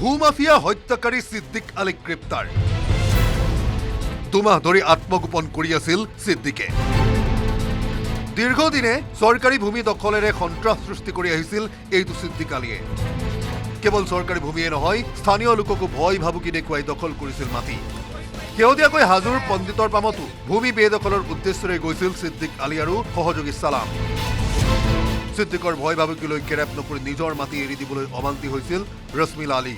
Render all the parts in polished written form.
ভূমাফিয়া হত্যাকাৰী সিদ্দিক আলীক গ্ৰেপ্তাৰ। দুমাহ ধৰি আত্মগোপন কৰি আছিল সিদ্দিকে। দীৰ্ঘদিনে চৰকাৰী ভূমি দখলেৰে সন্ত্ৰাস সৃষ্টি কৰি আহিছিল এইটো সিদ্দিক আলীয়ে। কেৱল চৰকাৰী ভূমিয়ে নহয়, স্থানীয় লোককো ভয় ভাবুকি দেখুৱাই দখল কৰিছিল মাটি। শেহতীয়াকৈ হাজোৰ পণ্ডিতৰ পামতো ভূমি বেদখলৰ উদ্দেশ্যৰে গৈছিল সিদ্দিক আলী আৰু সহযোগী ছালাম। সিদ্দিকৰ ভয় ভাবুকিলৈ কেৰেপ নকৰি নিজৰ মাটি এৰি দিবলৈ অমান্তি হৈছিল ৰছমিল আলী।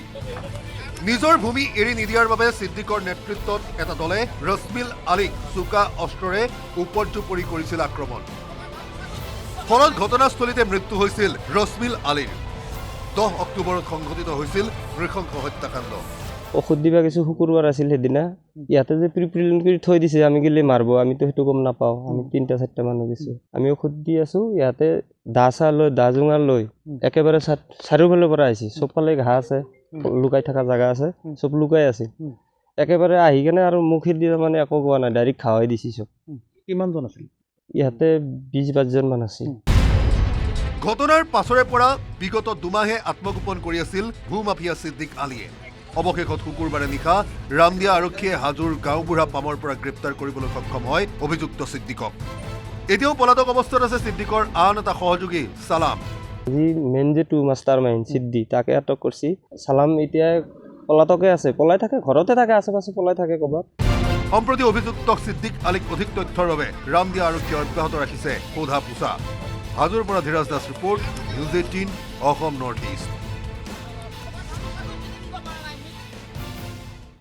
নিজৰ ভূমি এৰি নিদিয়াৰ বাবে সিদ্দিকৰ নেতৃত্বত এটা দলে ৰছমিল আলীক চোকা অস্ত্ৰৰে উপৰ্যুপৰি কৰিছিল আক্ৰমণ। ফলত ঘটনাস্থলীতে মৃত্যু হৈছিল ৰছমিল আলীৰ। 10 অক্টোবৰত সংঘটিত হৈছিল নৃশংস হত্যাকাণ্ড। ঔষধ দিবা কিছু শুকুৰবাৰ আছিল সেইদিনা। ইয়াতে যে প্ৰিপ্ৰিলিন কৰি থৈ দিছে, আমি গেলে মাৰিব, আমিতো সেইটো গম নাপাওঁ। আমি 3-4টা মানুহ গৈছো, আমি ঔষধ দি আছো। ইয়াতে দা চা লৈ দা জোঙাৰ লৈ একেবাৰে চাৰিওফালৰ পৰা আহিছে। চবফালে ঘাঁহ আছে, লুকাই থকা জাগা আছে, চব লুকাই আছে। একেবাৰে আহি কেনে আৰু মুখেদি মানে একো কোৱা নাই, ডাইৰেক্ট খাৱাই দিছে চব। কিমানজন আছিল? ইয়াতে 20-22জন মান আছিল। ঘটনাৰ পাছৰে পৰা বিগত দুমাহে আত্মগোপন কৰি আছিল ভূমাফিয়া সিদ্দিক আলীয়ে। অৱশেষত শুকুৰবাৰে নিশা ৰামদিয়া আৰক্ষীয়ে হাজোৰ গাঁওবুঢ়া পামৰ পৰা গ্ৰেপ্তাৰ কৰিবলৈ সক্ষম হয় অভিযুক্ত সিদ্দিকক। এতিয়াও পলাতক অৱস্থাত আছে সিদ্দিকৰ আন এটা সহযোগী ছালাম। আজি মেইন যে মাষ্টাৰ মাইণ্ড সিদ্দি, তাকে আটক কৰিছে। ছালাম এতিয়া পলাতকে আছে, পলাই থাকে, ঘৰতে থাকে, আশে-পাশে পলাই থাকে ক'ৰবাত। সম্প্ৰতি অভিযুক্ত সিদ্দিক আলীক অধিক তথ্যৰ বাবে ৰামদিয়া আৰক্ষীয়ে অব্যাহত ৰাখিছে সোধা পোছা। হাজোৰ পৰা Dhiraj Das report, news 18 Assam north east.